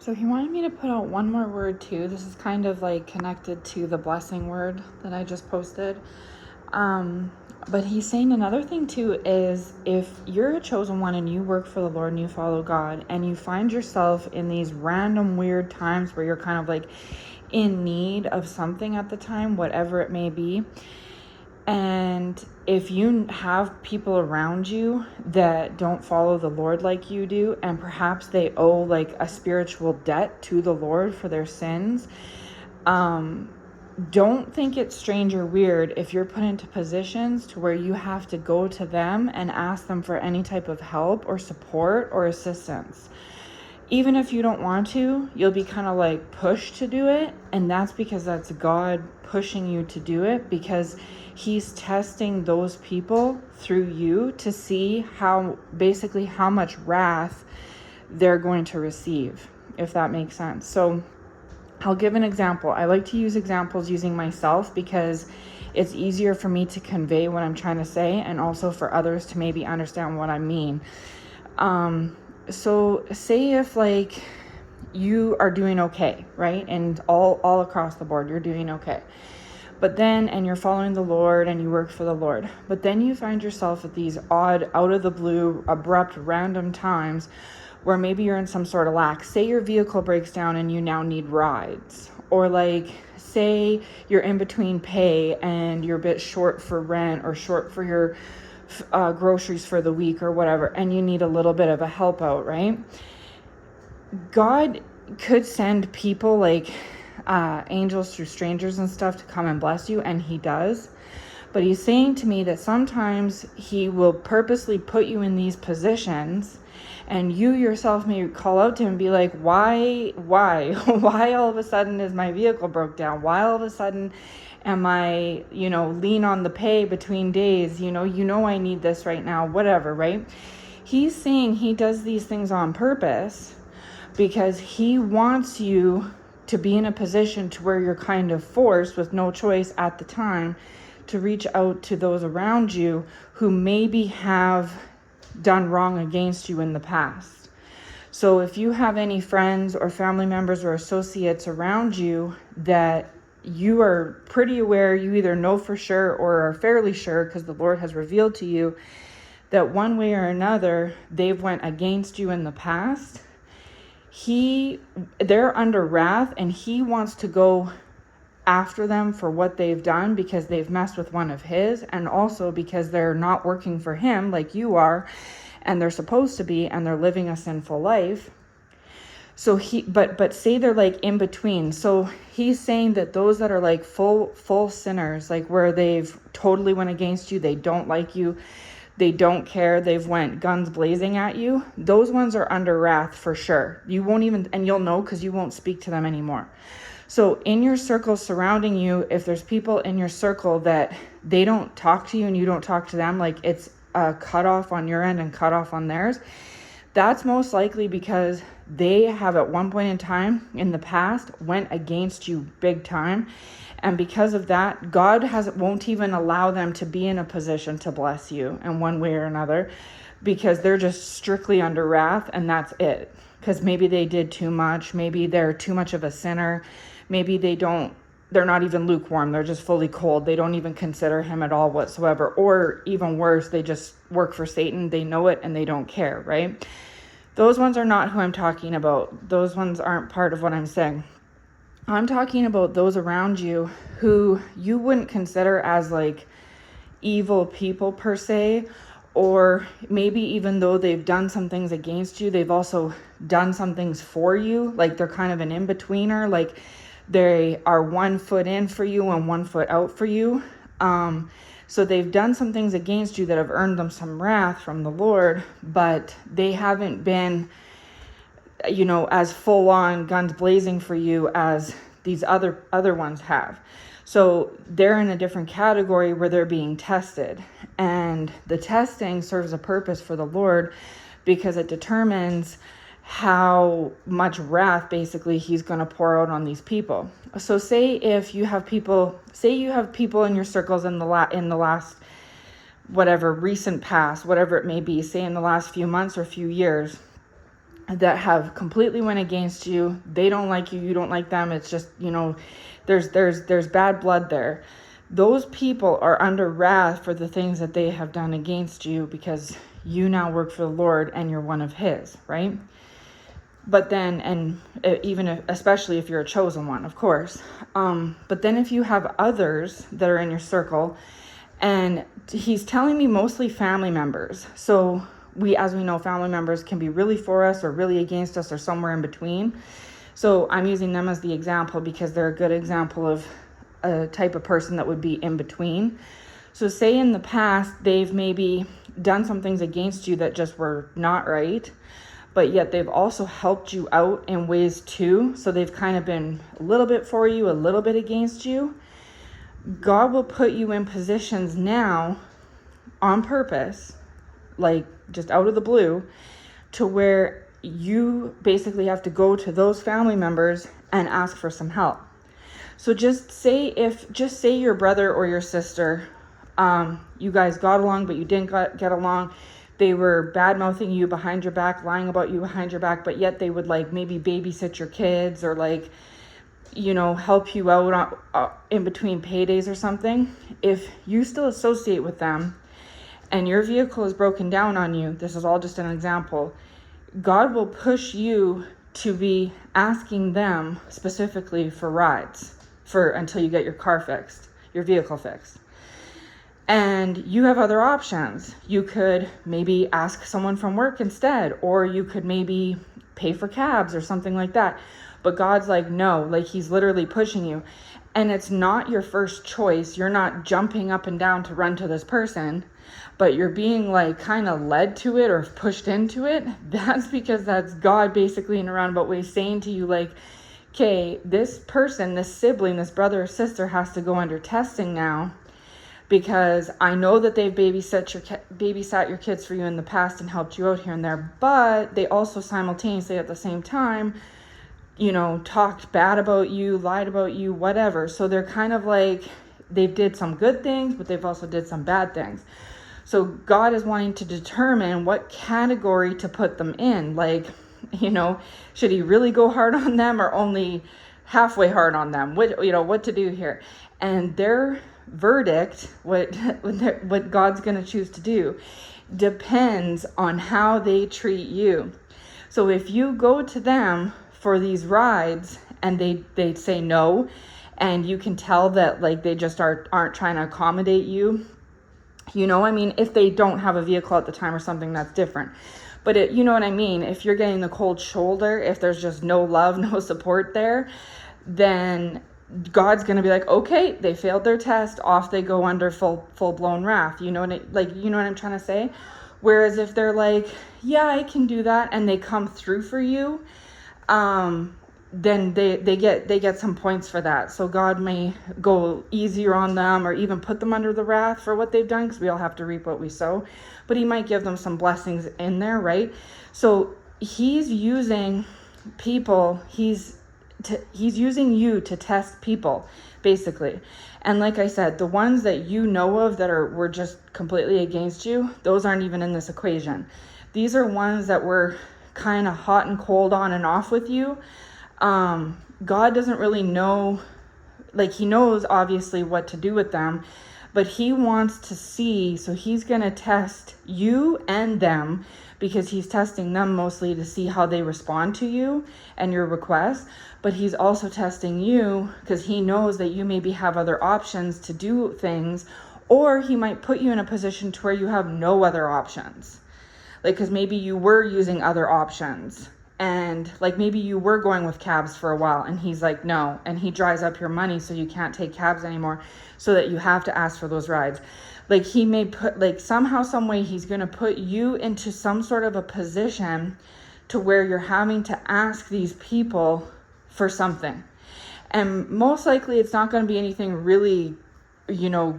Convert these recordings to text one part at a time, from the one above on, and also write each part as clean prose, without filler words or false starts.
So he wanted me to put out one more word too. This is kind of like connected to the blessing word that I just posted. But he's saying another thing too is if you're a chosen one and you work for the Lord and you follow God and you find yourself in these random weird times where you're kind of like in need of something at the time, whatever it may be, and if you have people around you that don't follow the Lord like you do, and perhaps they owe like a spiritual debt to the Lord for their sins, don't think it's strange or weird if you're put into positions to where you have to go to them and ask them for any type of help or support or assistance. Even if you don't want to, you'll be kind of like pushed to do it. And that's because that's God pushing you to do it, because he's testing those people through you to see how much wrath they're going to receive, if that makes sense. So I'll give an example. I like to use examples using myself because it's easier for me to convey what I'm trying to say and also for others to maybe understand what I mean. So say if like you are doing okay, right? And all across the board, you're doing okay. But then, and you're following the Lord and you work for the Lord. But then you find yourself at these odd, out of the blue, abrupt, random times where maybe you're in some sort of lack. Say your vehicle breaks down and you now need rides. Or like, say you're in between pay and you're a bit short for rent or short for your groceries for the week or whatever, and you need a little bit of a help out, right? God could send people like angels through strangers and stuff to come and bless you, and he does. But he's saying to me that sometimes he will purposely put you in these positions, and you yourself may call out to him and be like, why why all of a sudden is my vehicle broke down? Why all of a sudden am I, lean on the pay between days? I need this right now, whatever, right? He's saying he does these things on purpose because he wants you to be in a position to where you're kind of forced with no choice at the time to reach out to those around you who maybe have done wrong against you in the past. So if you have any friends or family members or associates around you that you are pretty aware, you either know for sure or are fairly sure because the Lord has revealed to you that one way or another they've went against you in the past, they're under wrath, and he wants to go after them for what they've done because they've messed with one of his, and also because they're not working for him like you are and they're supposed to be, and they're living a sinful life. So but say they're like in between. So he's saying that those that are like full sinners, like where they've totally went against you, they don't like you, they don't care, they've went guns blazing at you, those ones are under wrath for sure. You won't even, and you'll know because you won't speak to them anymore. So in your circle surrounding you, if there's people in your circle that they don't talk to you and you don't talk to them, like it's a cutoff on your end and cutoff on theirs, that's most likely because they have at one point in time in the past went against you big time. And because of that, God won't even allow them to be in a position to bless you in one way or another, because they're just strictly under wrath, and that's it. Because maybe they did too much, maybe they're too much of a sinner, maybe they're not even lukewarm, they're just fully cold, they don't even consider him at all whatsoever, or even worse, they just work for Satan, they know it and they don't care, right? Those ones are not who I'm talking about. Those ones aren't part of what I'm saying. I'm talking about those around you who you wouldn't consider as like evil people per se, or maybe even though they've done some things against you, they've also done some things for you, like they're kind of an in-betweener, like they are 1 foot in for you and 1 foot out for you. So they've done some things against you that have earned them some wrath from the Lord, but they haven't been, as full on guns blazing for you as these other ones have. So they're in a different category where they're being tested, and the testing serves a purpose for the Lord because it determines how much wrath basically he's going to pour out on these people. So say you have people in your circles in the last whatever recent past, whatever it may be, say in the last few months or few years, that have completely went against you. They don't like you, you don't like them. It's just, there's bad blood there. Those people are under wrath for the things that they have done against you, because you now work for the Lord and you're one of his, right? But then, and even if, especially if you're a chosen one, of course. But then if you have others that are in your circle, and he's telling me mostly family members. So as we know, family members can be really for us or really against us or somewhere in between. So I'm using them as the example because they're a good example of a type of person that would be in between. So say in the past, they've maybe done some things against you that just were not right, but yet they've also helped you out in ways too. So they've kind of been a little bit for you, a little bit against you. God will put you in positions now on purpose, like just out of the blue, to where you basically have to go to those family members and ask for some help. So just say your brother or your sister, you guys got along, but you didn't get along. They were bad-mouthing you behind your back, lying about you behind your back, but yet they would like maybe babysit your kids or like, help you out in between paydays or something. If you still associate with them and your vehicle is broken down on you, this is all just an example, God will push you to be asking them specifically for rides until you get your car fixed, your vehicle fixed. And you have other options. You could maybe ask someone from work instead, or you could maybe pay for cabs or something like that. But God's like, no, like he's literally pushing you. And it's not your first choice. You're not jumping up and down to run to this person, but you're being like kind of led to it or pushed into it. That's because that's God basically in a roundabout way saying to you like, okay, this person, this sibling, this brother or sister has to go under testing now, because I know that they've babysat your kids for you in the past and helped you out here and there, but they also simultaneously at the same time, talked bad about you, lied about you, whatever. So they're kind of like, they did some good things, but they've also did some bad things. So God is wanting to determine what category to put them in. Like, should he really go hard on them or only halfway hard on them? What to do here? And their verdict, what God's going to choose to do, depends on how they treat you. So if you go to them for these rides and they say no, and you can tell that like they just aren't trying to accommodate you, if they don't have a vehicle at the time or something, that's different. But you know what I mean? If you're getting the cold shoulder, if there's just no love, no support there, then God's going to be like, okay, they failed their test, off they go under full-blown wrath. You know what I'm trying to say? Whereas if they're like, yeah, I can do that, and they come through for you, then they get some points for that. So God may go easier on them or even put them under the wrath for what they've done, because we all have to reap what we sow. But he might give them some blessings in there, right? So he's using people, he's using you to test people, basically. And like I said, the ones that you know of that were just completely against you, those aren't even in this equation. These are ones that were kind of hot and cold, on and off with you. God doesn't really know, like he knows obviously what to do with them, but he wants to see, so he's going to test you and them, because he's testing them mostly to see how they respond to you and your requests. But he's also testing you because he knows that you maybe have other options to do things, or he might put you in a position to where you have no other options. Like, because maybe you were using other options, and like maybe you were going with cabs for a while, and he's like, no, and he dries up your money so you can't take cabs anymore, so that you have to ask for those rides. Like he may put, like somehow, some way, he's going to put you into some sort of a position to where you're having to ask these people for something. And most likely it's not going to be anything really,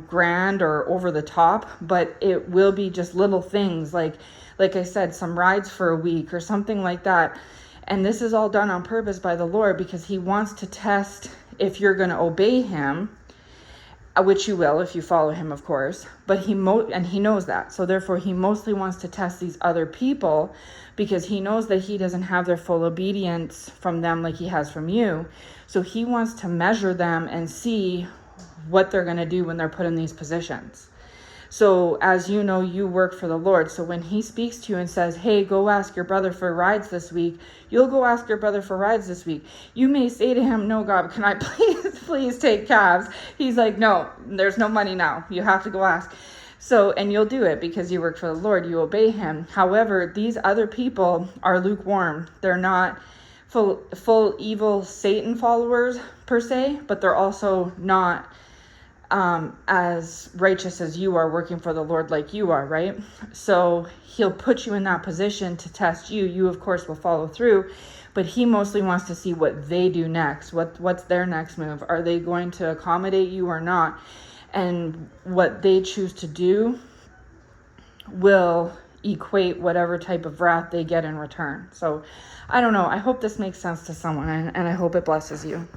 grand or over the top, but it will be just little things like I said, some rides for a week or something like that. And this is all done on purpose by the Lord, because he wants to test if you're going to obey him, which you will if you follow him, of course. But he knows that. So therefore, he mostly wants to test these other people because he knows that he doesn't have their full obedience from them like he has from you. So he wants to measure them and see what they're going to do when they're put in these positions. So as you know, you work for the Lord. So when he speaks to you and says, hey, go ask your brother for rides this week, you'll go ask your brother for rides this week. You may say to him, no, God, can I please take cabs? He's like, no, there's no money now. You have to go ask. So, and you'll do it because you work for the Lord. You obey him. However, these other people are lukewarm. They're not full evil Satan followers per se, but they're also not as righteous as you are working for the Lord like you are, right? So he'll put you in that position to test you. You, of course, will follow through, but he mostly wants to see what they do next. What's their next move? Are they going to accommodate you or not? And what they choose to do will equate whatever type of wrath they get in return. So I don't know. I hope this makes sense to someone, and I hope it blesses you.